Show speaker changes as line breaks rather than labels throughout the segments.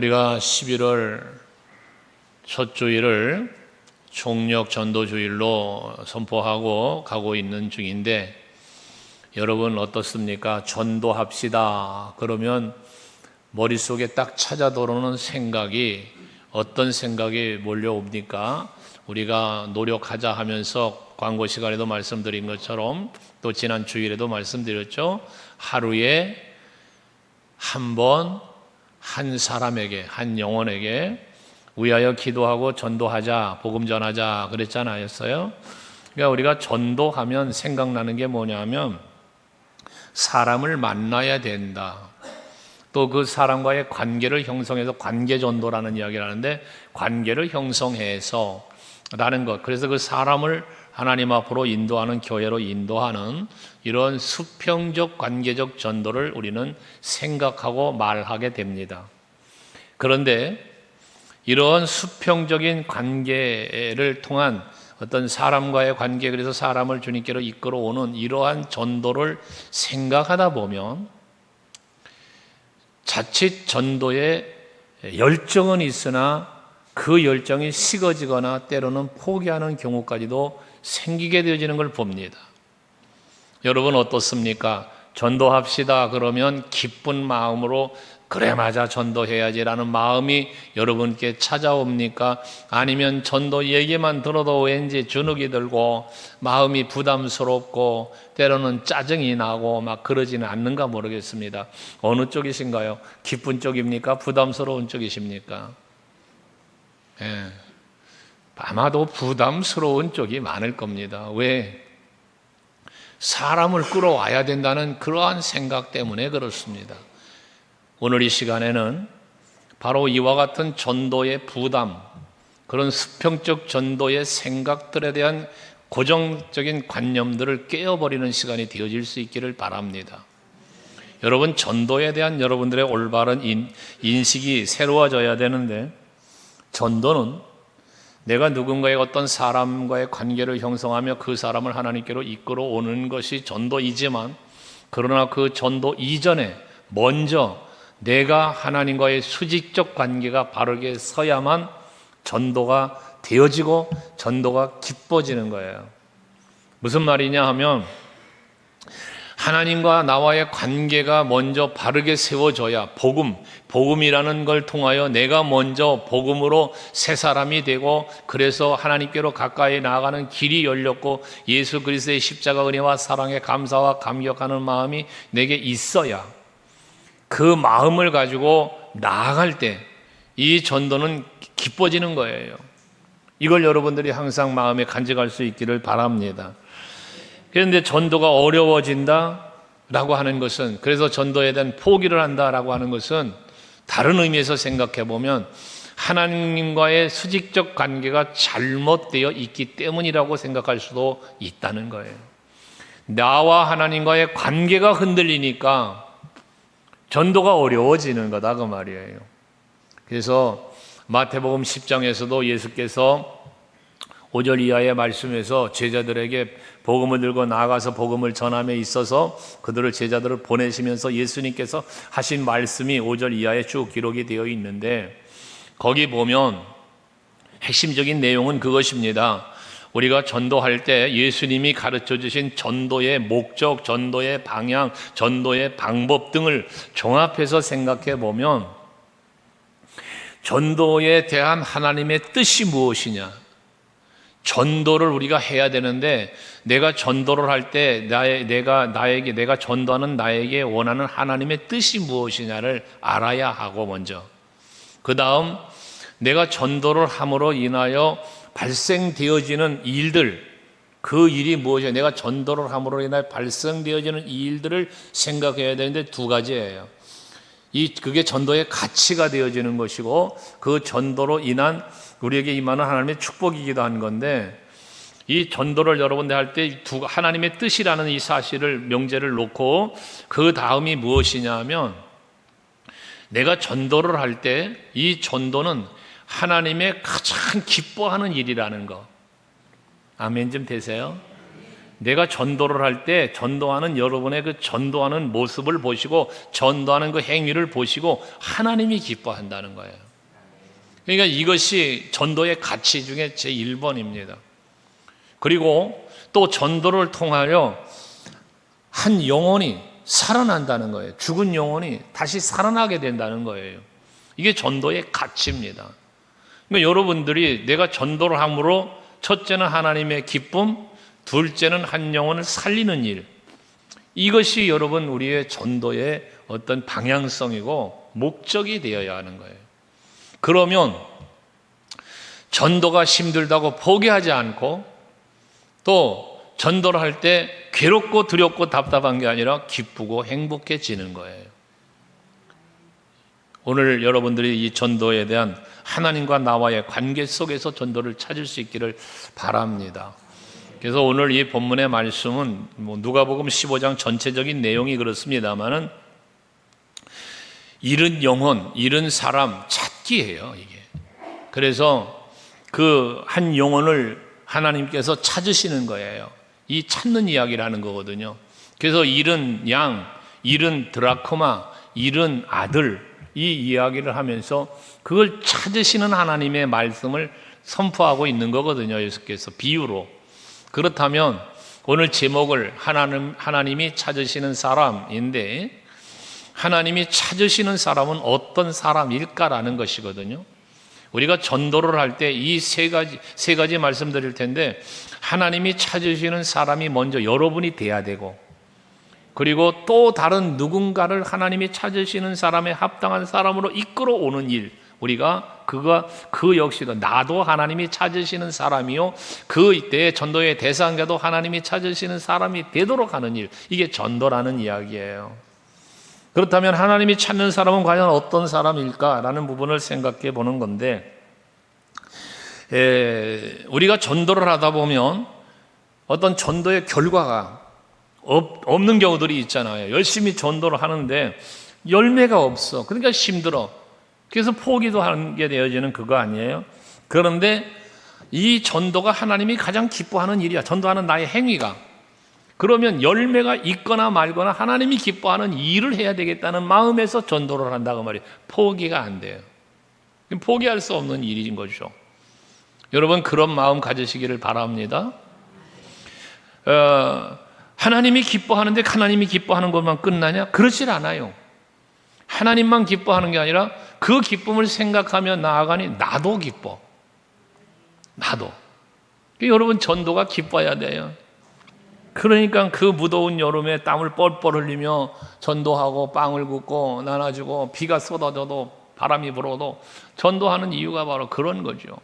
우리가 11월 첫 주일을 총력 전도주일로 선포하고 가고 있는 중인데, 여러분 어떻습니까? 전도합시다 그러면 머릿속에 딱 찾아 들어오는 생각이 어떤 생각이 몰려옵니까? 우리가 노력하자 하면서 광고 시간에도 말씀드린 것처럼, 또 지난 주일에도 말씀드렸죠. 하루에 한 번 한 사람에게, 한 영혼에게 위하여 기도하고 전도하자, 복음 전하자 그랬잖아요. 그러니까 우리가 전도하면 생각나는 게 뭐냐면 사람을 만나야 된다. 또 그 사람과의 관계를 형성해서 관계 전도라는 이야기를 하는데, 관계를 형성해서 라는 것. 그래서 그 사람을 하나님 앞으로 인도하는, 교회로 인도하는 이런 수평적 관계적 전도를 우리는 생각하고 말하게 됩니다. 그런데 이런 수평적인 관계를 통한 어떤 사람과의 관계, 그래서 사람을 주님께로 이끌어오는 이러한 전도를 생각하다 보면 자칫 전도에 열정은 있으나 그 열정이 식어지거나 때로는 포기하는 경우까지도 생기게 되어지는 걸 봅니다. 여러분 어떻습니까? 전도합시다 그러면 기쁜 마음으로 그래 맞아 전도해야지라는 마음이 여러분께 찾아옵니까? 아니면 전도 얘기만 들어도 왠지 주눅이 들고 마음이 부담스럽고 때로는 짜증이 나고 막 그러지는 않는가 모르겠습니다. 어느 쪽이신가요? 기쁜 쪽입니까? 부담스러운 쪽이십니까? 아마도 부담스러운 쪽이 많을 겁니다. 왜? 사람을 끌어와야 된다는 그러한 생각 때문에 그렇습니다. 오늘 이 시간에는 바로 이와 같은 전도의 부담, 그런 수평적 전도의 생각들에 대한 고정적인 관념들을 깨어버리는 시간이 되어질 수 있기를 바랍니다. 여러분, 전도에 대한 여러분들의 올바른 인식이 새로워져야 되는데, 전도는 내가 누군가의 어떤 사람과의 관계를 형성하며 그 사람을 하나님께로 이끌어 오는 것이 전도이지만, 그러나 그 전도 이전에 먼저 내가 하나님과의 수직적 관계가 바르게 서야만 전도가 되어지고 전도가 기뻐지는 거예요. 무슨 말이냐 하면, 하나님과 나와의 관계가 먼저 바르게 세워져야 복음이라는 걸 통하여 내가 먼저 복음으로 새 사람이 되고, 그래서 하나님께로 가까이 나아가는 길이 열렸고, 예수 그리스도의 십자가 은혜와 사랑에 감사와 감격하는 마음이 내게 있어야, 그 마음을 가지고 나아갈 때 이 전도는 기뻐지는 거예요. 이걸 여러분들이 항상 마음에 간직할 수 있기를 바랍니다. 그런데 전도가 어려워진다라고 하는 것은, 그래서 전도에 대한 포기를 한다라고 하는 것은 다른 의미에서 생각해 보면 하나님과의 수직적 관계가 잘못되어 있기 때문이라고 생각할 수도 있다는 거예요. 나와 하나님과의 관계가 흔들리니까 전도가 어려워지는 거다 그 말이에요. 그래서 마태복음 10장에서도 예수께서 5절 이하의 말씀에서 제자들에게 복음을 들고 나아가서 복음을 전함에 있어서 그들을 제자들을 보내시면서 예수님께서 하신 말씀이 5절 이하에 쭉 기록이 되어 있는데, 거기 보면 핵심적인 내용은 그것입니다. 우리가 전도할 때 예수님이 가르쳐 주신 전도의 목적, 전도의 방향, 전도의 방법 등을 종합해서 생각해 보면 전도에 대한 하나님의 뜻이 무엇이냐, 전도를 우리가 해야 되는데 내가 전도를 할 때 내가 전도하는 나에게 원하는 하나님의 뜻이 무엇이냐를 알아야 하고, 먼저 그 다음 내가 전도를 함으로 인하여 발생되어지는 일들, 그 일이 무엇이냐, 내가 전도를 함으로 인하여 발생되어지는 이 일들을 생각해야 되는데 두 가지예요. 그게 전도의 가치가 되어지는 것이고, 그 전도로 인한 우리에게 임하는 하나님의 축복이기도 한 건데, 이 전도를 여러분들 할 때 하나님의 뜻이라는 이 사실을, 명제를 놓고 그 다음이 무엇이냐 하면, 내가 전도를 할 때 이 전도는 하나님의 가장 기뻐하는 일이라는 거. 아멘 좀 되세요? 내가 전도를 할 때 전도하는 여러분의 그 전도하는 모습을 보시고 전도하는 그 행위를 보시고 하나님이 기뻐한다는 거예요. 그러니까 이것이 전도의 가치 중에 제1번입니다. 그리고 또 전도를 통하여 한 영혼이 살아난다는 거예요. 죽은 영혼이 다시 살아나게 된다는 거예요. 이게 전도의 가치입니다. 그러니까 여러분들이 내가 전도를 함으로 첫째는 하나님의 기쁨, 둘째는 한 영혼을 살리는 일, 이것이 여러분 우리의 전도의 어떤 방향성이고 목적이 되어야 하는 거예요. 그러면 전도가 힘들다고 포기하지 않고 또 전도를 할 때 괴롭고 두렵고 답답한 게 아니라 기쁘고 행복해지는 거예요. 오늘 여러분들이 이 전도에 대한 하나님과 나와의 관계 속에서 전도를 찾을 수 있기를 바랍니다. 그래서 오늘 이 본문의 말씀은 누가복음 15장 전체적인 내용이 그렇습니다만은 잃은 영혼, 잃은 사람 찾기예요, 이게. 그래서 그 한 영혼을 하나님께서 찾으시는 거예요. 이 찾는 이야기라는 거거든요. 그래서 잃은 양, 잃은 드라크마, 잃은 아들, 이 이야기를 하면서 그걸 찾으시는 하나님의 말씀을 선포하고 있는 거거든요. 예수께서 비유로. 그렇다면 오늘 제목을 하나님이 찾으시는 사람인데, 하나님이 찾으시는 사람은 어떤 사람일까라는 것이거든요. 우리가 전도를 할 때 이 세 가지 말씀드릴 텐데, 하나님이 찾으시는 사람이 먼저 여러분이 돼야 되고, 그리고 또 다른 누군가를 하나님이 찾으시는 사람에 합당한 사람으로 이끌어오는 일, 우리가 그 역시도 나도 하나님이 찾으시는 사람이요, 그 이때 전도의 대상자도 하나님이 찾으시는 사람이 되도록 하는 일, 이게 전도라는 이야기예요. 그렇다면 하나님이 찾는 사람은 과연 어떤 사람일까라는 부분을 생각해 보는 건데, 우리가 전도를 하다 보면 어떤 전도의 결과가 없는 경우들이 있잖아요. 열심히 전도를 하는데 열매가 없어. 그러니까 힘들어. 그래서 포기도 하게 되어지는 그거 아니에요? 그런데 이 전도가 하나님이 가장 기뻐하는 일이야. 전도하는 나의 행위가. 그러면 열매가 있거나 말거나 하나님이 기뻐하는 일을 해야 되겠다는 마음에서 전도를 한다고 말이에요. 포기가 안 돼요. 포기할 수 없는 일인 거죠. 여러분 그런 마음 가지시기를 바랍니다. 하나님이 기뻐하는데 하나님이 기뻐하는 것만 끝나냐? 그렇질 않아요. 하나님만 기뻐하는 게 아니라 그 기쁨을 생각하며 나아가니 나도 기뻐. 나도. 여러분 전도가 기뻐야 돼요. 그러니까 그 무더운 여름에 땀을 뻘뻘 흘리며 전도하고 빵을 굽고 나눠주고 비가 쏟아져도 바람이 불어도 전도하는 이유가 바로 그런 거죠.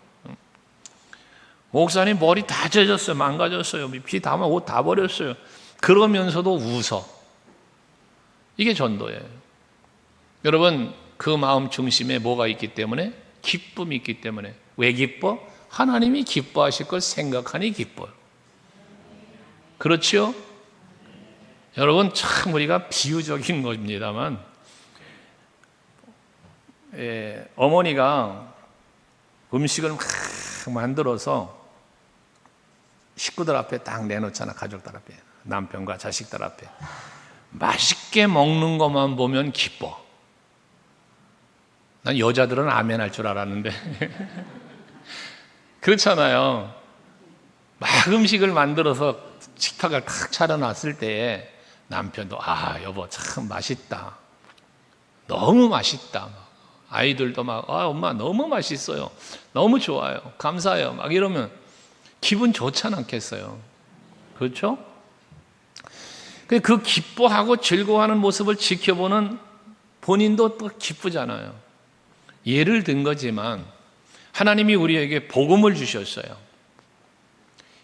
목사님 머리 다 젖었어요. 망가졌어요. 비 다 옷 다 버렸어요. 그러면서도 웃어. 이게 전도예요. 여러분 그 마음 중심에 뭐가 있기 때문에? 기쁨이 있기 때문에. 왜 기뻐? 하나님이 기뻐하실 걸 생각하니 기뻐요. 그렇죠? 여러분 참 우리가 비유적인 겁니다만, 어머니가 음식을 막 만들어서 식구들 앞에 딱 내놓잖아. 가족들 앞에, 남편과 자식들 앞에. 맛있게 먹는 것만 보면 기뻐. 난 여자들은 아멘 할 줄 알았는데 그렇잖아요. 막 음식을 만들어서 식탁을 탁 차려놨을 때 남편도 여보 참 맛있다, 너무 맛있다, 아이들도 막 엄마 너무 맛있어요, 너무 좋아요, 감사해요 막 이러면 기분 좋지 않겠어요? 그렇죠? 그 기뻐하고 즐거워하는 모습을 지켜보는 본인도 또 기쁘잖아요. 예를 든 거지만 하나님이 우리에게 복음을 주셨어요.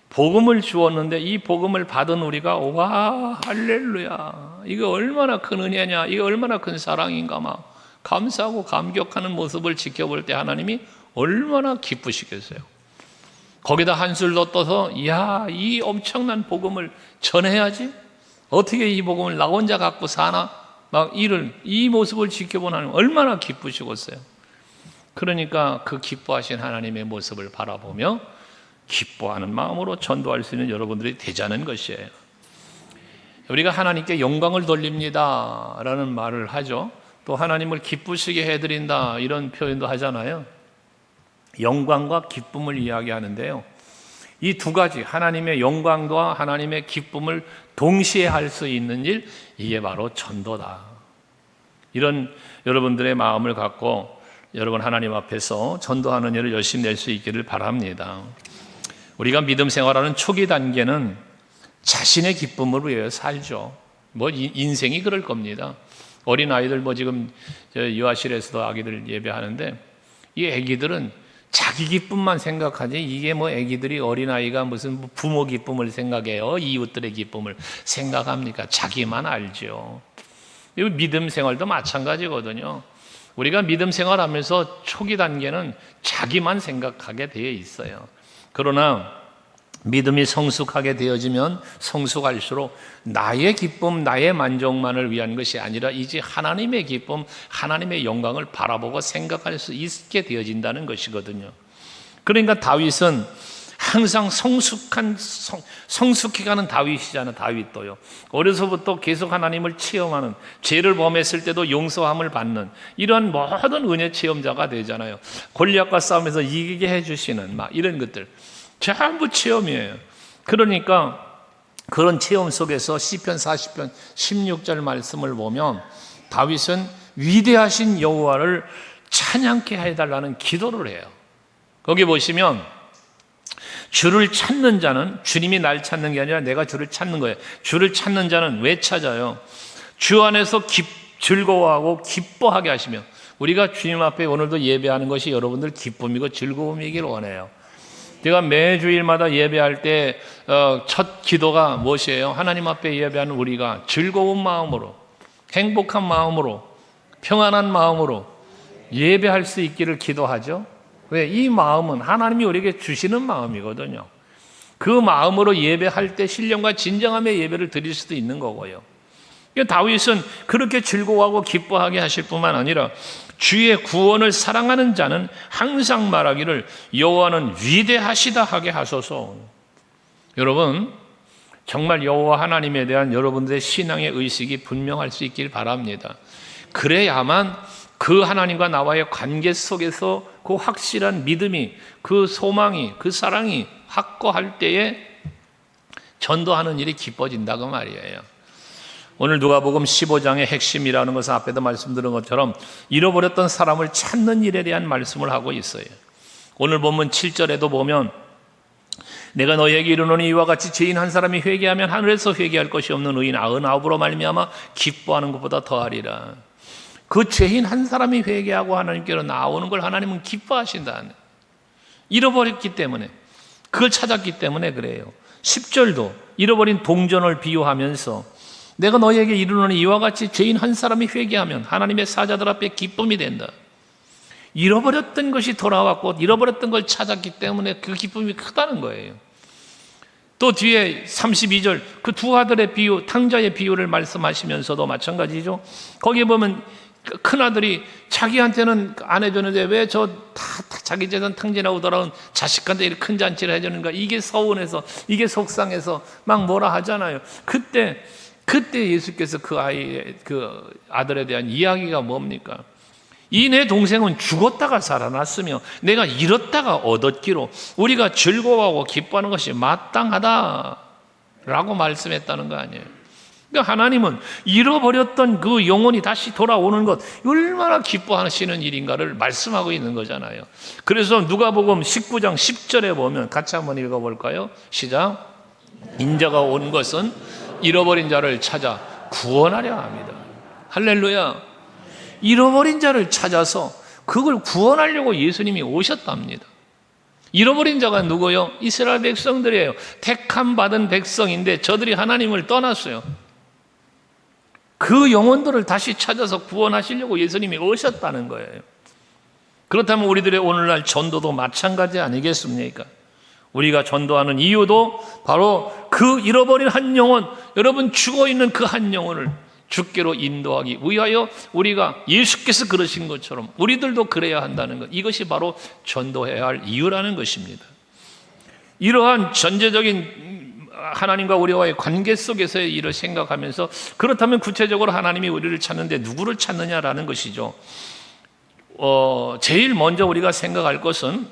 복음을 주었는데 이 복음을 받은 우리가 와 할렐루야, 이거 얼마나 큰 은혜냐, 이거 얼마나 큰 사랑인가 막 감사하고 감격하는 모습을 지켜볼 때 하나님이 얼마나 기쁘시겠어요. 거기다 한술 더 떠서 이 엄청난 복음을 전해야지, 어떻게 이 복음을 나 혼자 갖고 사나, 막 이 모습을 지켜보는 하나님 얼마나 기쁘시겠어요. 그러니까 그 기뻐하신 하나님의 모습을 바라보며 기뻐하는 마음으로 전도할 수 있는 여러분들이 되자는 것이에요. 우리가 하나님께 영광을 돌립니다 라는 말을 하죠. 또 하나님을 기쁘시게 해드린다 이런 표현도 하잖아요. 영광과 기쁨을 이야기하는데요, 이 두 가지, 하나님의 영광과 하나님의 기쁨을 동시에 할 수 있는 일, 이게 바로 전도다. 이런 여러분들의 마음을 갖고 여러분 하나님 앞에서 전도하는 일을 열심히 낼 수 있기를 바랍니다. 우리가 믿음 생활하는 초기 단계는 자신의 기쁨을 위해 살죠. 인생이 그럴 겁니다. 어린 아이들 지금 유아실에서도 아기들 예배하는데, 이 아기들은 자기 기쁨만 생각하지, 이게 아기들이, 어린아이가 무슨 부모 기쁨을 생각해요? 이웃들의 기쁨을 생각합니까? 자기만 알죠. 믿음 생활도 마찬가지거든요. 우리가 믿음 생활하면서 초기 단계는 자기만 생각하게 되어 있어요. 그러나 믿음이 성숙하게 되어지면 성숙할수록 나의 기쁨, 나의 만족만을 위한 것이 아니라 이제 하나님의 기쁨, 하나님의 영광을 바라보고 생각할 수 있게 되어진다는 것이거든요. 그러니까 다윗은 항상 성숙해가는 다윗이잖아요. 다윗도요. 어려서부터 계속 하나님을 체험하는, 죄를 범했을 때도 용서함을 받는 이런 모든 은혜 체험자가 되잖아요. 골리앗과 싸움에서 이기게 해주시는 이런 것들 전부 체험이에요. 그러니까 그런 체험 속에서 시편 40편 16절 말씀을 보면 다윗은 위대하신 여호와를 찬양케 해달라는 기도를 해요. 거기 보시면 주를 찾는 자는, 주님이 날 찾는 게 아니라 내가 주를 찾는 거예요. 주를 찾는 자는 왜 찾아요? 주 안에서 즐거워하고 기뻐하게 하시며, 우리가 주님 앞에 오늘도 예배하는 것이 여러분들 기쁨이고 즐거움이길 원해요. 제가 매주일마다 예배할 때 첫 기도가 무엇이에요? 하나님 앞에 예배하는 우리가 즐거운 마음으로, 행복한 마음으로, 평안한 마음으로 예배할 수 있기를 기도하죠. 왜? 이 마음은 하나님이 우리에게 주시는 마음이거든요. 그 마음으로 예배할 때 신령과 진정함의 예배를 드릴 수도 있는 거고요. 다윗은 그렇게 즐거워하고 기뻐하게 하실 뿐만 아니라 주의 구원을 사랑하는 자는 항상 말하기를 여호와는 위대하시다 하게 하소서. 여러분, 정말 여호와 하나님에 대한 여러분들의 신앙의 의식이 분명할 수 있길 바랍니다. 그래야만 그 하나님과 나와의 관계 속에서 그 확실한 믿음이, 그 소망이, 그 사랑이 확고할 때에 전도하는 일이 기뻐진다고 말이에요. 오늘 누가복음 15장의 핵심이라는 것은 앞에도 말씀드린 것처럼 잃어버렸던 사람을 찾는 일에 대한 말씀을 하고 있어요. 오늘 본문 7절에도 보면 내가 너희에게 이르노니 이와 같이 죄인 한 사람이 회개하면 하늘에서 회개할 것이 없는 의인 99으로 말미암아 기뻐하는 것보다 더하리라. 그 죄인 한 사람이 회개하고 하나님께로 나오는 걸 하나님은 기뻐하신다. 잃어버렸기 때문에, 그걸 찾았기 때문에 그래요. 10절도 잃어버린 동전을 비유하면서 내가 너희에게 이르노니 이와 같이 죄인 한 사람이 회개하면 하나님의 사자들 앞에 기쁨이 된다. 잃어버렸던 것이 돌아왔고 잃어버렸던 걸 찾았기 때문에 그 기쁨이 크다는 거예요. 또 뒤에 32절 그 두 아들의 비유, 탕자의 비유를 말씀하시면서도 마찬가지죠. 거기에 보면 큰아들이 자기한테는 안 해줬는데 왜 저 다 자기 재산 탕진하고 돌아온 자식한테 이렇게 큰 잔치를 해주는가, 이게 서운해서, 이게 속상해서 막 뭐라 하잖아요. 그때 예수께서 그 아들에 대한 이야기가 뭡니까? 이 내 동생은 죽었다가 살아났으며 내가 잃었다가 얻었기로 우리가 즐거워하고 기뻐하는 것이 마땅하다라고 말씀했다는 거 아니에요. 그러니까 하나님은 잃어버렸던 그 영혼이 다시 돌아오는 것 얼마나 기뻐하시는 일인가를 말씀하고 있는 거잖아요. 그래서 누가복음 19장 10절에 보면 같이 한번 읽어볼까요? 시작. 인자가 온 것은 잃어버린 자를 찾아 구원하려 합니다. 할렐루야. 잃어버린 자를 찾아서 그걸 구원하려고 예수님이 오셨답니다. 잃어버린 자가 누구요? 이스라엘 백성들이에요. 택함 받은 백성인데 저들이 하나님을 떠났어요. 그 영혼들을 다시 찾아서 구원하시려고 예수님이 오셨다는 거예요. 그렇다면 우리들의 오늘날 전도도 마찬가지 아니겠습니까? 우리가 전도하는 이유도 바로 그 잃어버린 한 영혼, 여러분 죽어있는 그 한 영혼을 주께로 인도하기 위하여 우리가 예수께서 그러신 것처럼 우리들도 그래야 한다는 것, 이것이 바로 전도해야 할 이유라는 것입니다. 이러한 전제적인 하나님과 우리와의 관계 속에서의 일을 생각하면서, 그렇다면 구체적으로 하나님이 우리를 찾는데 누구를 찾느냐라는 것이죠. 제일 먼저 우리가 생각할 것은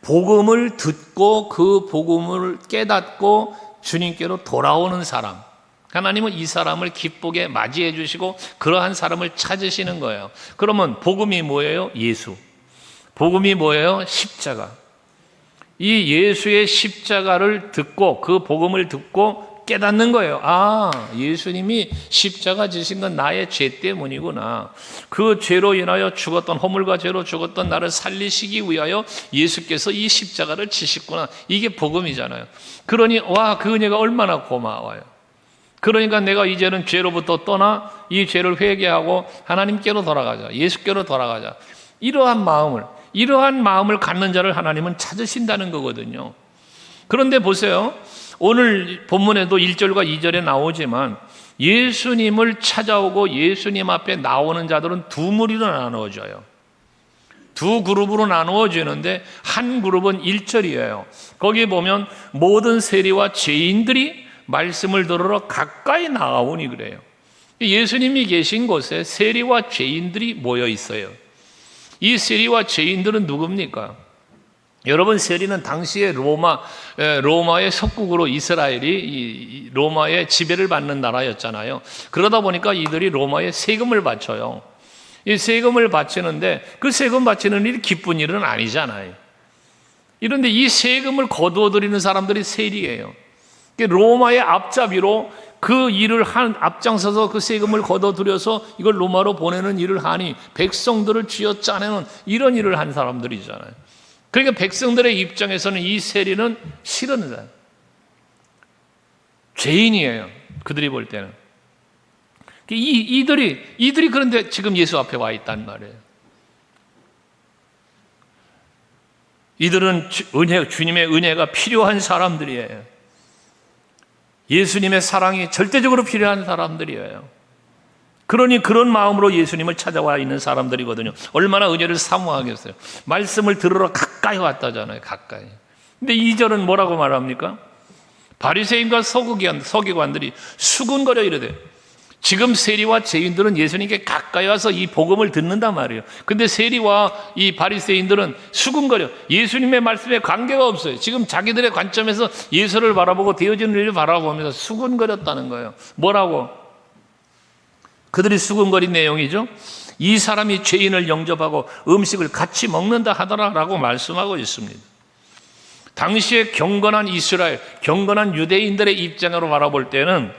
복음을 듣고 그 복음을 깨닫고 주님께로 돌아오는 사람. 하나님은 이 사람을 기쁘게 맞이해 주시고 그러한 사람을 찾으시는 거예요. 그러면 복음이 뭐예요? 예수. 복음이 뭐예요? 십자가. 이 예수의 십자가를 듣고 그 복음을 듣고 깨닫는 거예요. 아, 예수님이 십자가 지신 건 나의 죄 때문이구나. 그 죄로 인하여 죽었던, 허물과 죄로 죽었던 나를 살리시기 위하여 예수께서 이 십자가를 지셨구나. 이게 복음이잖아요. 그러니 와, 그 은혜가 얼마나 고마워요. 그러니까 내가 이제는 죄로부터 떠나 이 죄를 회개하고 하나님께로 돌아가자, 예수께로 돌아가자. 이러한 마음을 갖는 자를 하나님은 찾으신다는 거거든요. 그런데 보세요. 오늘 본문에도 1절과 2절에 나오지만 예수님을 찾아오고 예수님 앞에 나오는 자들은 두 무리로 나누어져요. 두 그룹으로 나누어지는데 한 그룹은 1절이에요. 거기 보면 모든 세리와 죄인들이 말씀을 들으러 가까이 나아오니 그래요. 예수님이 계신 곳에 세리와 죄인들이 모여 있어요. 이 세리와 죄인들은 누굽니까? 여러분, 세리는 당시에 로마의 속국으로 이스라엘이 로마의 지배를 받는 나라였잖아요. 그러다 보니까 이들이 로마에 세금을 바쳐요. 이 세금을 바치는데 그 세금 바치는 일이 기쁜 일은 아니잖아요. 이런데 이 세금을 거두어들이는 사람들이 세리예요. 로마의 앞잡이로 그 일을 앞장서서 그 세금을 거둬들여서 이걸 로마로 보내는 일을 하니 백성들을 쥐어짜내는 이런 일을 한 사람들이잖아요. 그러니까 백성들의 입장에서는 이 세리는 싫은 자예요. 죄인이에요. 그들이 볼 때는. 이들이 그런데 지금 예수 앞에 와 있단 말이에요. 이들은 주님의 은혜가 필요한 사람들이에요. 예수님의 사랑이 절대적으로 필요한 사람들이에요. 그러니 그런 마음으로 예수님을 찾아와 있는 사람들이거든요. 얼마나 은혜를 사모하겠어요. 말씀을 들으러 가까이 왔다잖아요. 가까이. 근데 2절은 뭐라고 말합니까? 바리새인과 서기관들이 수군거려 이르되, 지금 세리와 죄인들은 예수님께 가까이 와서 이 복음을 듣는단 말이에요. 근데 세리와 이 바리새인들은 수군거려, 예수님의 말씀에 관계가 없어요. 지금 자기들의 관점에서 예수를 바라보고 되어지는 일을 바라보면서 수군거렸다는 거예요. 뭐라고? 그들이 수군거린 내용이죠. 이 사람이 죄인을 영접하고 음식을 같이 먹는다 하더라라고 말씀하고 있습니다. 당시에 경건한 이스라엘, 경건한 유대인들의 입장으로 바라볼 때는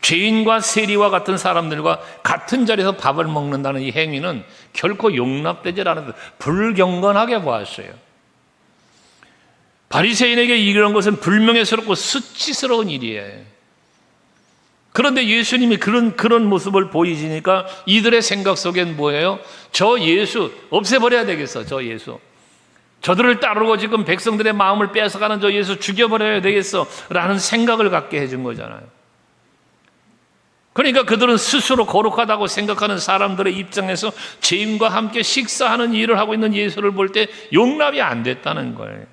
죄인과 세리와 같은 사람들과 같은 자리에서 밥을 먹는다는 이 행위는 결코 용납되지 않아서 불경건하게 보았어요. 바리새인에게 이런 것은 불명예스럽고 수치스러운 일이에요. 그런데 예수님이 그런 모습을 보이시니까 이들의 생각 속엔 뭐예요? 저 예수 없애버려야 되겠어. 저 예수. 저들을 따르고 지금 백성들의 마음을 빼앗아가는 저 예수 죽여버려야 되겠어 라는 생각을 갖게 해준 거잖아요. 그러니까 그들은 스스로 거룩하다고 생각하는 사람들의 입장에서 죄인과 함께 식사하는 일을 하고 있는 예수를 볼 때 용납이 안 됐다는 거예요.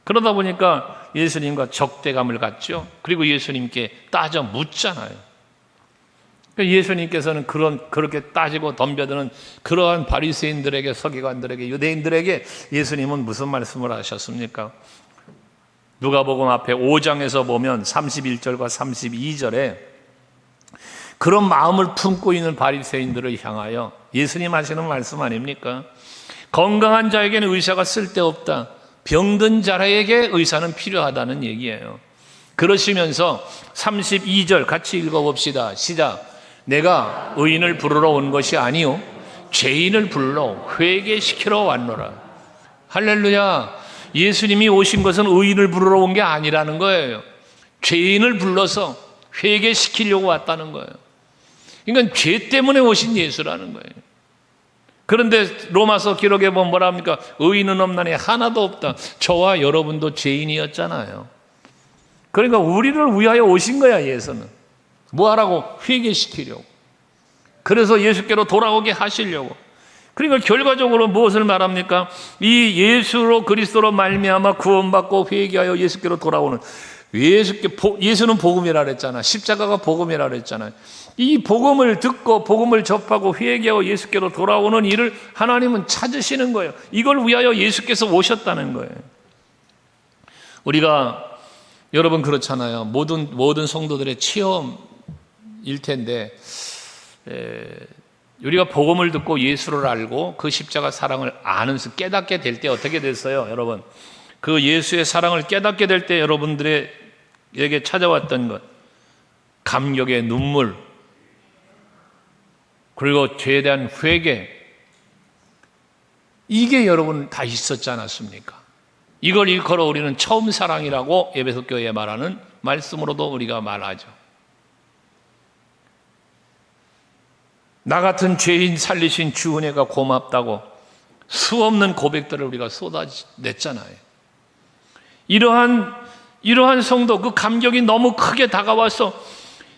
그러다 보니까 예수님과 적대감을 갖죠. 그리고 예수님께 따져 묻잖아요. 예수님께서는 그렇게 따지고 덤벼드는 그러한 바리새인들에게, 서기관들에게, 유대인들에게 예수님은 무슨 말씀을 하셨습니까? 누가복음 앞에 5장에서 보면 31절과 32절에 그런 마음을 품고 있는 바리새인들을 향하여 예수님 하시는 말씀 아닙니까? 건강한 자에게는 의사가 쓸데없다. 병든 자에게 의사는 필요하다는 얘기예요. 그러시면서 32절 같이 읽어봅시다. 시작. 내가 의인을 부르러 온 것이 아니요 죄인을 불러 회개시키러 왔노라. 할렐루야. 예수님이 오신 것은 의인을 부르러 온 게 아니라는 거예요. 죄인을 불러서 회개시키려고 왔다는 거예요. 그러니까 죄 때문에 오신 예수라는 거예요. 그런데 로마서 기록에 보면 뭐라 합니까? 의인은 없나니 하나도 없다. 저와 여러분도 죄인이었잖아요. 그러니까 우리를 위하여 오신 거야, 예수는. 뭐 하라고? 회개시키려고. 그래서 예수께로 돌아오게 하시려고. 그러니까 결과적으로 무엇을 말합니까? 이 예수로 그리스도로 말미암아 구원받고 회개하여 예수께로 돌아오는, 예수는 복음이라 그랬잖아. 십자가가 복음이라 그랬잖아요. 이 복음을 듣고 복음을 접하고 회개하고 예수께로 돌아오는 일을 하나님은 찾으시는 거예요. 이걸 위하여 예수께서 오셨다는 거예요. 우리가 여러분 그렇잖아요. 모든 성도들의 체험일 텐데, 우리가 복음을 듣고 예수를 알고 그 십자가 사랑을 아는, 깨닫게 될 때 어떻게 됐어요? 여러분, 그 예수의 사랑을 깨닫게 될 때 여러분들에게 찾아왔던 것, 감격의 눈물, 그리고 죄에 대한 회개, 이게 여러분 다 있었지 않았습니까? 이걸 일컬어 우리는 처음 사랑이라고 에베소 교회에 말하는 말씀으로도 우리가 말하죠. 나 같은 죄인 살리신 주 은혜가 고맙다고 수없는 고백들을 우리가 쏟아냈잖아요. 이러한 성도, 그 감격이 너무 크게 다가와서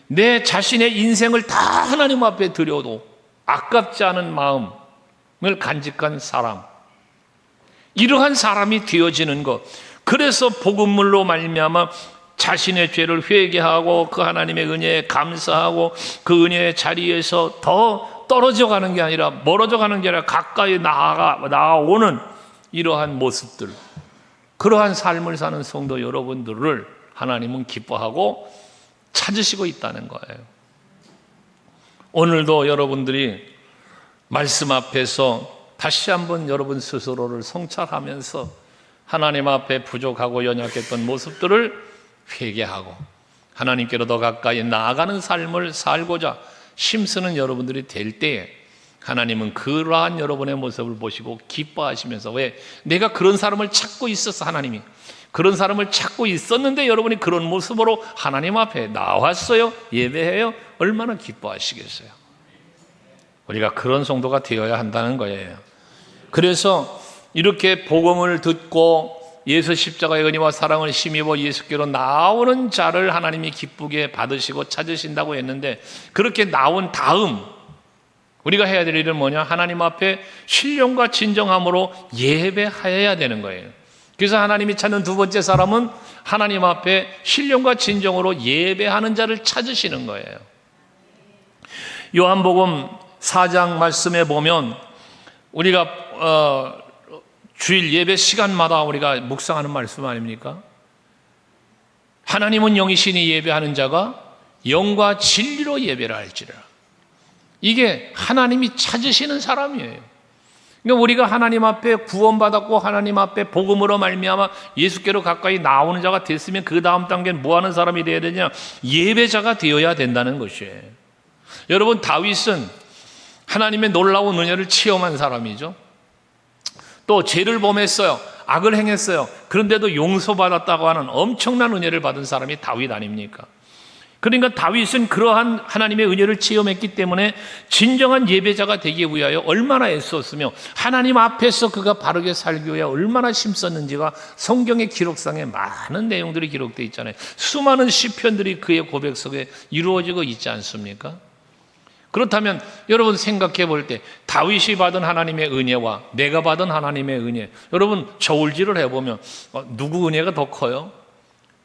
내 자신의 인생을 다 하나님 앞에 드려도 아깝지 않은 마음을 간직한 사람, 이러한 사람이 되어지는 것. 그래서 복음물로 말미암아 자신의 죄를 회개하고 그 하나님의 은혜에 감사하고 그 은혜의 자리에서 더 떨어져 가는 게 아니라, 멀어져 가는 게 아니라 가까이 나아오는 이러한 모습들, 그러한 삶을 사는 성도 여러분들을 하나님은 기뻐하고 찾으시고 있다는 거예요. 오늘도 여러분들이 말씀 앞에서 다시 한번 여러분 스스로를 성찰하면서 하나님 앞에 부족하고 연약했던 모습들을 회개하고 하나님께로 더 가까이 나아가는 삶을 살고자 힘쓰는 여러분들이 될 때에 하나님은 그러한 여러분의 모습을 보시고 기뻐하시면서, 왜? 내가 그런 사람을 찾고 있었어. 하나님이 그런 사람을 찾고 있었는데 여러분이 그런 모습으로 하나님 앞에 나왔어요. 예배해요. 얼마나 기뻐하시겠어요. 우리가 그런 성도가 되어야 한다는 거예요. 그래서 이렇게 복음을 듣고 예수 십자가의 은혜와 사랑을 힘입어 예수께로 나오는 자를 하나님이 기쁘게 받으시고 찾으신다고 했는데, 그렇게 나온 다음 우리가 해야 될 일은 뭐냐? 하나님 앞에 신령과 진정함으로 예배하여야 되는 거예요. 그래서 하나님이 찾는 두 번째 사람은 하나님 앞에 신령과 진정으로 예배하는 자를 찾으시는 거예요. 요한복음 4장 말씀에 보면 우리가 주일 예배 시간마다 우리가 묵상하는 말씀 아닙니까? 하나님은 영이시니 예배하는 자가 영과 진리로 예배를 할지라. 이게 하나님이 찾으시는 사람이에요. 그러니까 우리가 하나님 앞에 구원받았고 하나님 앞에 복음으로 말미암아 예수께로 가까이 나오는 자가 됐으면 그 다음 단계는 뭐 하는 사람이 되어야 되냐? 예배자가 되어야 된다는 것이에요. 여러분, 다윗은 하나님의 놀라운 은혜를 체험한 사람이죠. 또 죄를 범했어요. 악을 행했어요. 그런데도 용서받았다고 하는 엄청난 은혜를 받은 사람이 다윗 아닙니까? 그러니까 다윗은 그러한 하나님의 은혜를 체험했기 때문에 진정한 예배자가 되기 위하여 얼마나 애썼으며 하나님 앞에서 그가 바르게 살기 위해 얼마나 힘썼는지가 성경의 기록상에 많은 내용들이 기록되어 있잖아요. 수많은 시편들이 그의 고백 속에 이루어지고 있지 않습니까? 그렇다면 여러분 생각해 볼 때 다윗이 받은 하나님의 은혜와 내가 받은 하나님의 은혜, 여러분 저울질을 해보면 누구 은혜가 더 커요?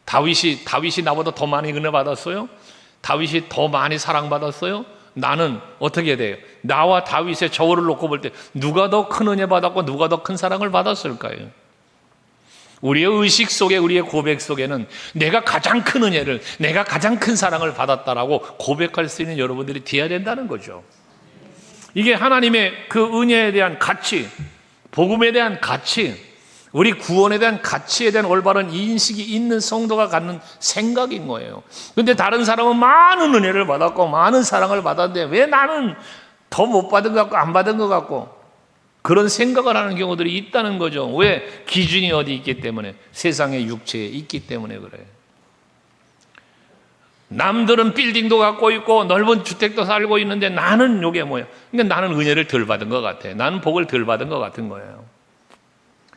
다윗이 나보다 더 많이 은혜 받았어요? 다윗이 더 많이 사랑받았어요? 나는 어떻게 돼요? 나와 다윗의 저울을 놓고 볼 때 누가 더 큰 은혜 받았고 누가 더 큰 사랑을 받았을까요? 우리의 의식 속에, 우리의 고백 속에는 내가 가장 큰 은혜를, 내가 가장 큰 사랑을 받았다라고 고백할 수 있는 여러분들이 되어야 된다는 거죠. 이게 하나님의 그 은혜에 대한 가치, 복음에 대한 가치, 우리 구원에 대한 가치에 대한 올바른 인식이 있는 성도가 갖는 생각인 거예요. 그런데 다른 사람은 많은 은혜를 받았고 많은 사랑을 받았는데 왜 나는 더 못 받은 것 같고 안 받은 것 같고, 그런 생각을 하는 경우들이 있다는 거죠. 왜? 기준이 어디 있기 때문에, 세상의 육체에 있기 때문에 그래요. 남들은 빌딩도 갖고 있고 넓은 주택도 살고 있는데 나는 이게 뭐야? 그러니까 나는 은혜를 덜 받은 것 같아. 나는 복을 덜 받은 것 같은 거예요.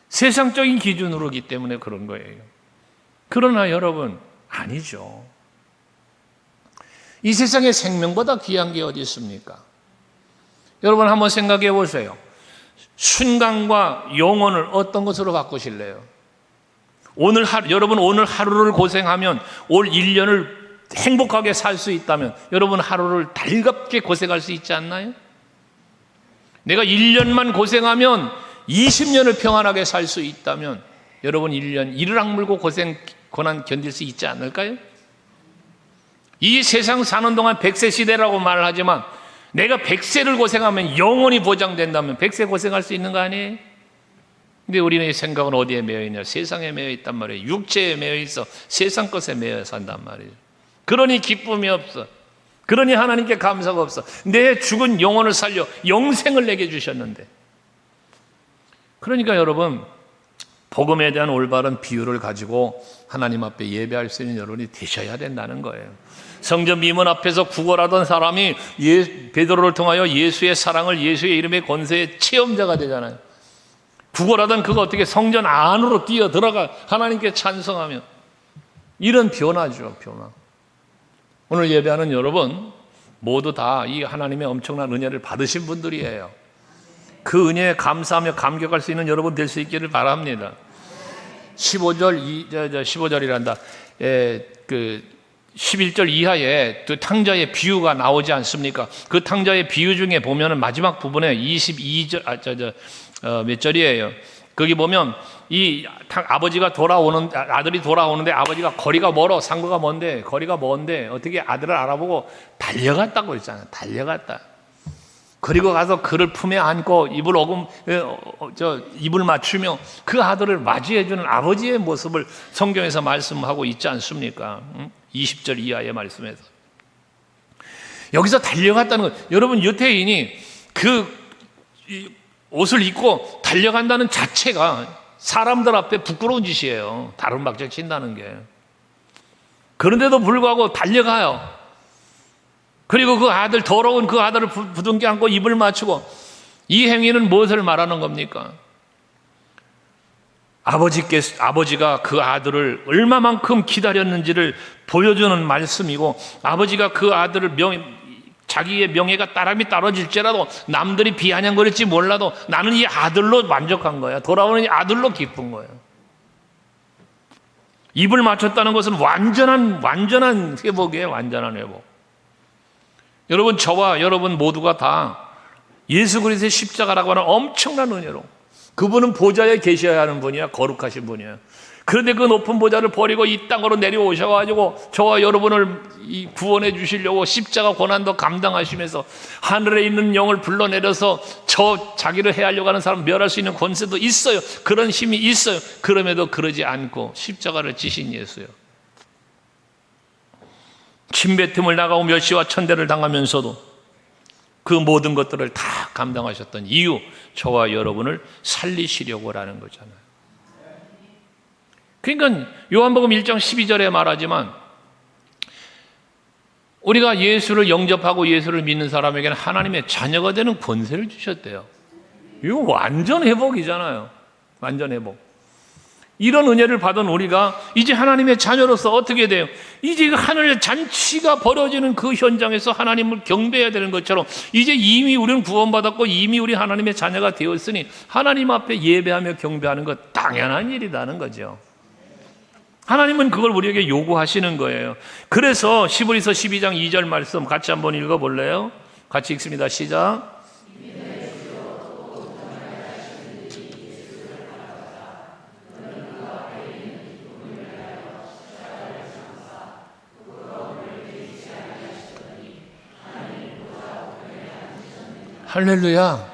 세상적인 기준으로기 때문에 그런 거예요. 그러나 여러분, 아니죠. 이 세상에 생명보다 귀한 게 어디 있습니까? 여러분 한번 생각해 보세요. 순간과 영혼을 어떤 것으로 바꾸실래요? 오늘 하루, 여러분 오늘 하루를 고생하면 올 1년을 행복하게 살 수 있다면 여러분 하루를 달갑게 고생할 수 있지 않나요? 내가 1년만 고생하면 20년을 평안하게 살 수 있다면 여러분 1년 이를 악물고 고난 견딜 수 있지 않을까요? 이 세상 사는 동안 100세 시대라고 말을 하지만 내가 100세를 고생하면 영원히 보장된다면 100세 고생할 수 있는 거 아니에요? 근데 우리의 생각은 어디에 매여 있냐? 세상에 매여 있단 말이에요. 육체에 매여 있어. 세상 것에 매여 산단 말이에요. 그러니 기쁨이 없어. 그러니 하나님께 감사가 없어. 내 죽은 영혼을 살려 영생을 내게 주셨는데. 그러니까 여러분 복음에 대한 올바른 비유를 가지고 하나님 앞에 예배할 수 있는 여러분이 되셔야 된다는 거예요. 성전 미문 앞에서 구걸하던 사람이 베드로를 통하여 예수의 사랑을 예수의 이름의 권세의 체험자가 되잖아요. 구걸하던 그가 어떻게 성전 안으로 뛰어 들어가 하나님께 찬송하며 이런 변화죠, 변화. 오늘 예배하는 여러분 모두 다 이 하나님의 엄청난 은혜를 받으신 분들이에요. 그 은혜에 감사하며 감격할 수 있는 여러분 될 수 있기를 바랍니다. 15절이란다. 11절 이하에 그 탕자의 비유가 나오지 않습니까? 그 탕자의 비유 중에 보면은 마지막 부분에 22절, 몇 절이에요? 거기 보면 아버지가 아들이 돌아오는데 아버지가 거리가 멀어, 상거가 먼데, 거리가 먼데 어떻게 아들을 알아보고 달려갔다고 했잖아요. 달려갔다. 그리고 가서 그를 품에 안고 입을 맞추며 그 아들을 맞이해주는 아버지의 모습을 성경에서 말씀하고 있지 않습니까? 20절 이하의 말씀에서. 여기서 달려갔다는 것, 여러분 유태인이 그 옷을 입고 달려간다는 자체가 사람들 앞에 부끄러운 짓이에요. 다른 박자 친다는 게. 그런데도 불구하고 달려가요. 그리고 그 아들, 더러운 그 아들을 부둥켜 안고 입을 맞추고, 이 행위는 무엇을 말하는 겁니까? 아버지가 그 아들을 얼마만큼 기다렸는지를 보여주는 말씀이고, 아버지가 그 아들을 자기의 명예가 따람이 떨어질지라도 남들이 비아냥거릴지 몰라도 나는 이 아들로 만족한 거야. 돌아오는 이 아들로 기쁜 거예요. 입을 맞췄다는 것은 완전한 회복이에요. 완전한 회복. 여러분, 저와 여러분 모두가 다 예수 그리스도의 십자가라고 하는 엄청난 은혜로, 그분은 보좌에 계셔야 하는 분이야. 거룩하신 분이야. 그런데 그 높은 보좌를 버리고 이 땅으로 내려오셔가지고 저와 여러분을 구원해 주시려고 십자가 고난도 감당하시면서 하늘에 있는 영을 불러내려서 자기를 해하려고 하는 사람 멸할 수 있는 권세도 있어요. 그런 힘이 있어요. 그럼에도 그러지 않고 십자가를 지신 예수요. 침뱉음을 나가고 멸시와 천대를 당하면서도 그 모든 것들을 다 감당하셨던 이유, 저와 여러분을 살리시려고라는 거잖아요. 그러니까 요한복음 1장 12절에 말하지만 우리가 예수를 영접하고 예수를 믿는 사람에게는 하나님의 자녀가 되는 권세를 주셨대요. 이거 완전 회복이잖아요. 완전 회복. 이런 은혜를 받은 우리가 이제 하나님의 자녀로서 어떻게 돼요? 이제 하늘의 잔치가 벌어지는 그 현장에서 하나님을 경배해야 되는 것처럼 이제 이미 우리는 구원받았고 이미 우리 하나님의 자녀가 되었으니 하나님 앞에 예배하며 경배하는 것 당연한 일이라는 거죠. 하나님은 그걸 우리에게 요구하시는 거예요. 그래서 히브리서 12장 2절 말씀 같이 한번 읽어볼래요? 같이 읽습니다. 시작. 할렐루야.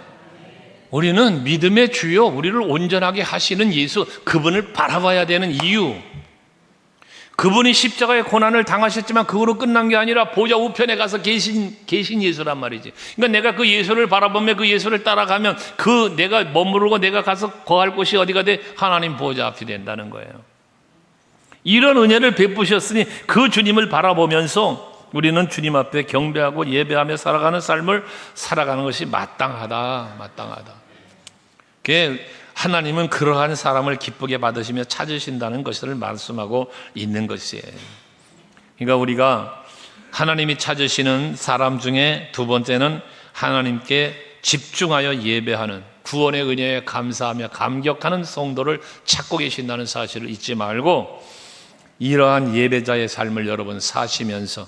우리는 믿음의 주요, 우리를 온전하게 하시는 예수, 그분을 바라봐야 되는 이유, 그분이 십자가의 고난을 당하셨지만 그거로 끝난 게 아니라 보좌 우편에 가서 계신 예수란 말이지. 그러니까 내가 그 예수를 바라보며 그 예수를 따라가면 내가 머무르고 내가 가서 거할 곳이 어디가 돼? 하나님 보좌 앞이 된다는 거예요. 이런 은혜를 베푸셨으니 그 주님을 바라보면서 우리는 주님 앞에 경배하고 예배하며 살아가는 삶을 살아가는 것이 마땅하다. 하나님은 그러한 사람을 기쁘게 받으시며 찾으신다는 것을 말씀하고 있는 것이에요. 그러니까 우리가 하나님이 찾으시는 사람 중에 두 번째는 하나님께 집중하여 예배하는, 구원의 은혜에 감사하며 감격하는 성도를 찾고 계신다는 사실을 잊지 말고 이러한 예배자의 삶을 여러분 사시면서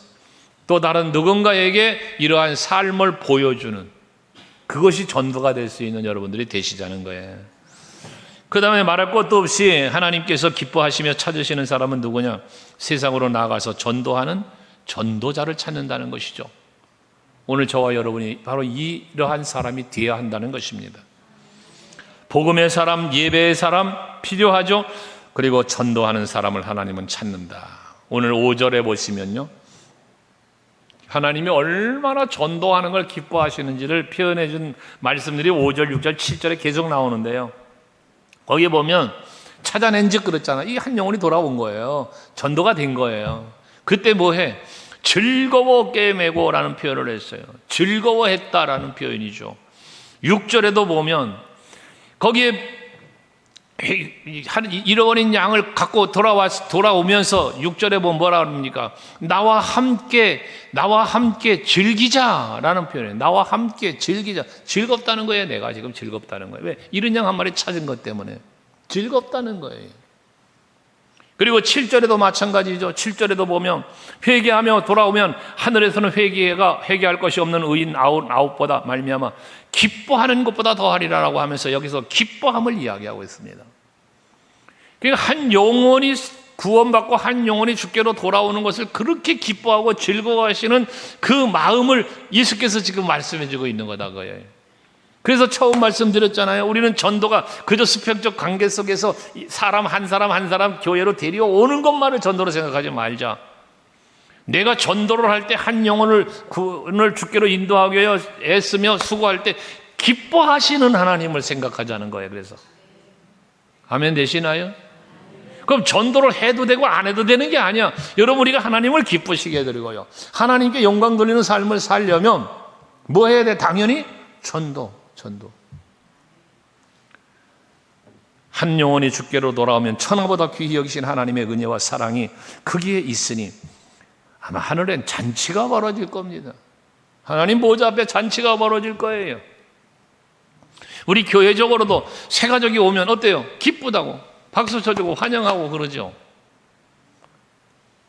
또 다른 누군가에게 이러한 삶을 보여주는 그것이 전도가 될 수 있는 여러분들이 되시자는 거예요. 그 다음에 말할 것도 없이 하나님께서 기뻐하시며 찾으시는 사람은 누구냐? 세상으로 나가서 전도하는 전도자를 찾는다는 것이죠. 오늘 저와 여러분이 바로 이러한 사람이 되어야 한다는 것입니다. 복음의 사람, 예배의 사람 필요하죠. 그리고 전도하는 사람을 하나님은 찾는다. 오늘 5절에 보시면요, 하나님이 얼마나 전도하는 걸 기뻐하시는지를 표현해 준 말씀들이 5절, 6절, 7절에 계속 나오는데요, 거기에 보면 찾아낸 즉 그랬잖아. 이 한 영혼이 돌아온 거예요. 전도가 된 거예요. 그때 뭐해? 즐거워 꿰매고 라는 표현을 했어요. 즐거워했다라는 표현이죠. 6절에도 보면 거기에 잃어버린 양을 갖고 돌아오면서 6절에 보면 뭐라 합니까? 나와 함께 즐기자라는 표현이에요. 나와 함께 즐기자. 즐겁다는 거예요. 내가 지금 즐겁다는 거예요. 왜? 잃은 양 한 마리 찾은 것 때문에 즐겁다는 거예요. 그리고 7절에도 마찬가지죠. 7절에도 보면 회개하며 돌아오면 하늘에서는 회개할 것이 없는 의인 아홉보다 말미암아 기뻐하는 것보다 더하리라라고 하면서 여기서 기뻐함을 이야기하고 있습니다. 그러니까 한 영혼이 구원받고 한 영혼이 주께로 돌아오는 것을 그렇게 기뻐하고 즐거워하시는 그 마음을 예수께서 지금 말씀해 주고 있는 거다 그거예요. 그래서 처음 말씀드렸잖아요. 우리는 전도가 그저 수평적 관계 속에서 사람 한 사람 교회로 데려오는 것만을 전도로 생각하지 말자. 내가 전도를 할 때 한 영혼을 주께로 인도하기 위해 애쓰며 수고할 때 기뻐하시는 하나님을 생각하자는 거예요. 그래서 아멘 되시나요? 그럼 전도를 해도 되고 안 해도 되는 게 아니야. 여러분, 우리가 하나님을 기쁘시게 해드리고요, 하나님께 영광 돌리는 삶을 살려면 뭐 해야 돼? 당연히 전도. 한 영혼이 주께로 돌아오면 천하보다 귀히 여기신 하나님의 은혜와 사랑이 거기에 있으니 아마 하늘엔 잔치가 벌어질 겁니다. 하나님 보좌 앞에 잔치가 벌어질 거예요. 우리 교회적으로도 새 가족이 오면 어때요? 기쁘다고 박수 쳐주고 환영하고 그러죠.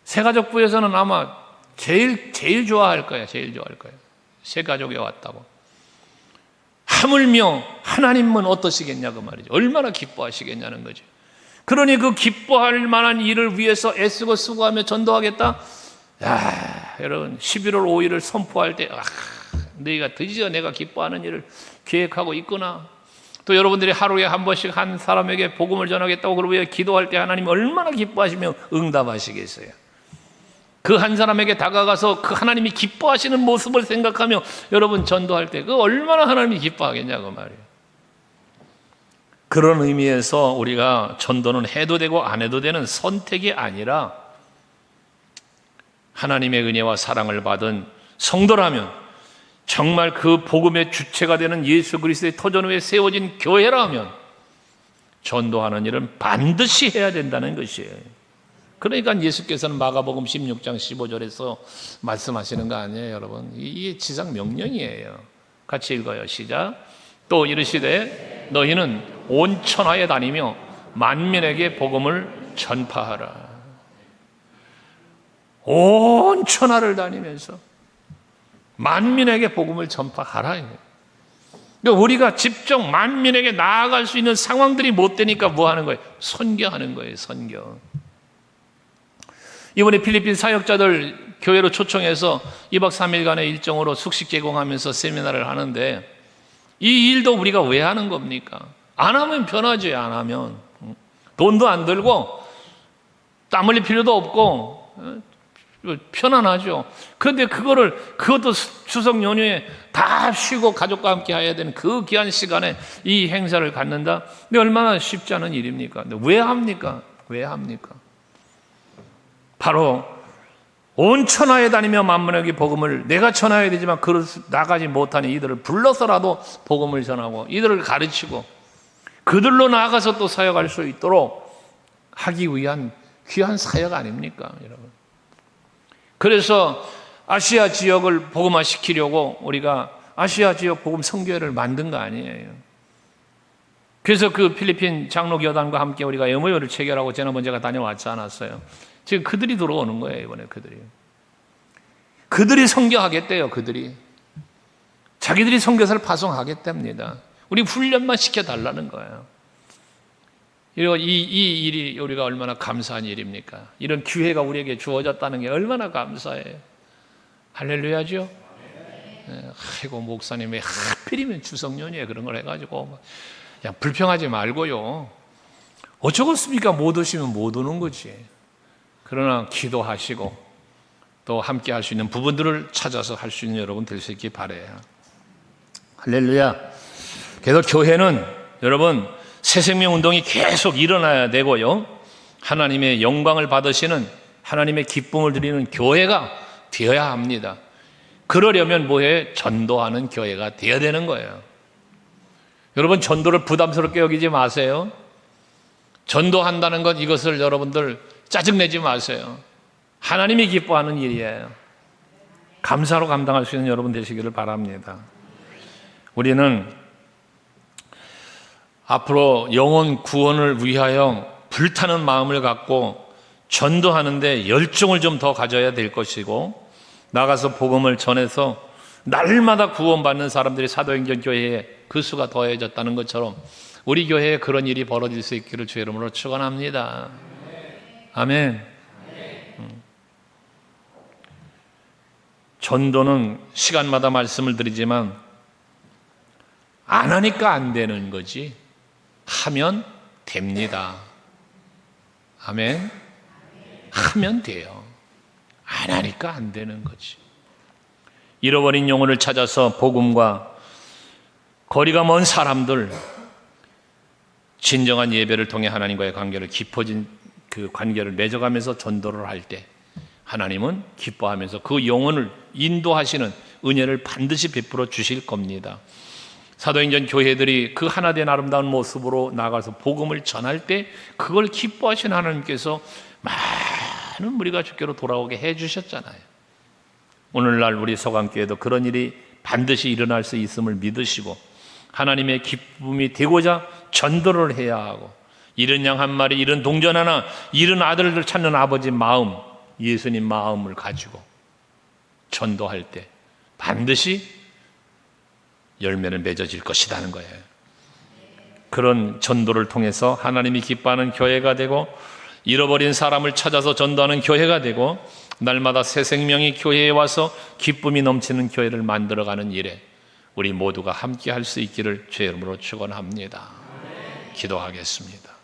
새 가족부에서는 아마 제일 좋아할 거예요. 새 가족이 왔다고. 하물며 하나님은 어떠시겠냐 그 말이죠. 얼마나 기뻐하시겠냐는 거죠. 그러니 그 기뻐할 만한 일을 위해서 애쓰고 수고하며 전도하겠다. 야, 여러분 11월 5일을 선포할 때 너희가 드디어 내가 기뻐하는 일을 계획하고 있구나. 또 여러분들이 하루에 한 번씩 한 사람에게 복음을 전하겠다고 그러고 기도할 때 하나님 얼마나 기뻐하시며 응답하시겠어요. 그 한 사람에게 다가가서 그 하나님이 기뻐하시는 모습을 생각하며 여러분 전도할 때 그 얼마나 하나님이 기뻐하겠냐고 말이에요. 그런 의미에서 우리가 전도는 해도 되고 안 해도 되는 선택이 아니라 하나님의 은혜와 사랑을 받은 성도라면, 정말 그 복음의 주체가 되는 예수 그리스도의 터전 위에 세워진 교회라면 전도하는 일은 반드시 해야 된다는 것이에요. 그러니까 예수께서는 마가복음 16장 15절에서 말씀하시는 거 아니에요, 여러분? 이게 지상 명령이에요. 같이 읽어요. 시작. 또 이르시되 너희는 온 천하에 다니며 만민에게 복음을 전파하라. 온 천하를 다니면서 만민에게 복음을 전파하라. 그러니까 우리가 직접 만민에게 나아갈 수 있는 상황들이 못 되니까 뭐 하는 거예요? 선교하는 거예요. 선교. 이번에 필리핀 사역자들 교회로 초청해서 2박 3일간의 일정으로 숙식 제공하면서 세미나를 하는데 이 일도 우리가 왜 하는 겁니까? 안 하면 편하지. 안 하면 돈도 안 들고 땀 흘릴 필요도 없고 편안하죠. 그런데 그것도 추석 연휴에 다 쉬고 가족과 함께 해야 되는 그 귀한 시간에 이 행사를 갖는다? 근데 얼마나 쉽지 않은 일입니까? 근데 왜 합니까? 바로 온 천하에 다니며 만민에게 복음을, 내가 전하여야 되지만 나가지 못하니 이들을 불러서라도 복음을 전하고 이들을 가르치고 그들로 나아가서 또 사역할 수 있도록 하기 위한 귀한 사역 아닙니까, 여러분? 그래서 아시아 지역을 복음화시키려고 우리가 아시아 지역 복음 선교회를 만든 거 아니에요. 그래서 그 필리핀 장로교단과 함께 우리가 MOU를 체결하고 지난번 제가 다녀왔지 않았어요? 지금 그들이 들어오는 거예요. 이번에 그들이 선교하겠대요. 자기들이 선교사를 파송하겠답니다. 우리 훈련만 시켜달라는 거예요. 이 일이 우리가 얼마나 감사한 일입니까? 이런 기회가 우리에게 주어졌다는 게 얼마나 감사해요. 할렐루야죠? 아이고 목사님 왜 하필이면 추석연휴에 그런 걸 해가지고 그냥 불평하지 말고요. 어쩌겠습니까? 못 오시면 못 오는 거지. 그러나 기도하시고 또 함께 할 수 있는 부분들을 찾아서 할 수 있는 여러분 될 수 있기 바라요. 할렐루야. 그래서 교회는 여러분 새생명 운동이 계속 일어나야 되고요. 하나님의 영광을 받으시는 하나님의 기쁨을 드리는 교회가 되어야 합니다. 그러려면 뭐예요? 전도하는 교회가 되어야 되는 거예요. 여러분 전도를 부담스럽게 여기지 마세요. 전도한다는 것 이것을 여러분들 짜증내지 마세요. 하나님이 기뻐하는 일이에요. 감사로 감당할 수 있는 여러분 되시기를 바랍니다. 우리는 앞으로 영혼 구원을 위하여 불타는 마음을 갖고 전도하는데 열정을 좀 더 가져야 될 것이고 나가서 복음을 전해서 날마다 구원받는 사람들이 사도행전 교회에 그 수가 더해졌다는 것처럼 우리 교회에 그런 일이 벌어질 수 있기를 주의 이름으로 축원합니다. 아멘. 전도는 시간마다 말씀을 드리지만 안 하니까 안 되는 거지 하면 됩니다. 아멘. 하면 돼요. 안 하니까 안 되는 거지. 잃어버린 영혼을 찾아서 복음과 거리가 먼 사람들 진정한 예배를 통해 하나님과의 관계를 깊어진 그 관계를 맺어가면서 전도를 할 때 하나님은 기뻐하면서 그 영혼을 인도하시는 은혜를 반드시 베풀어 주실 겁니다. 사도행전 교회들이 그 하나된 아름다운 모습으로 나가서 복음을 전할 때 그걸 기뻐하시는 하나님께서 많은 무리가 주께로 돌아오게 해주셨잖아요. 오늘날 우리 서강교회도 그런 일이 반드시 일어날 수 있음을 믿으시고 하나님의 기쁨이 되고자 전도를 해야 하고 이른 양 한 마리, 이른 동전 하나, 이른 아들을 찾는 아버지 마음, 예수님 마음을 가지고 전도할 때 반드시 열매는 맺어질 것이라는 거예요. 그런 전도를 통해서 하나님이 기뻐하는 교회가 되고 잃어버린 사람을 찾아서 전도하는 교회가 되고 날마다 새 생명이 교회에 와서 기쁨이 넘치는 교회를 만들어가는 일에 우리 모두가 함께 할 수 있기를 주의 이름으로 축원합니다. 기도하겠습니다.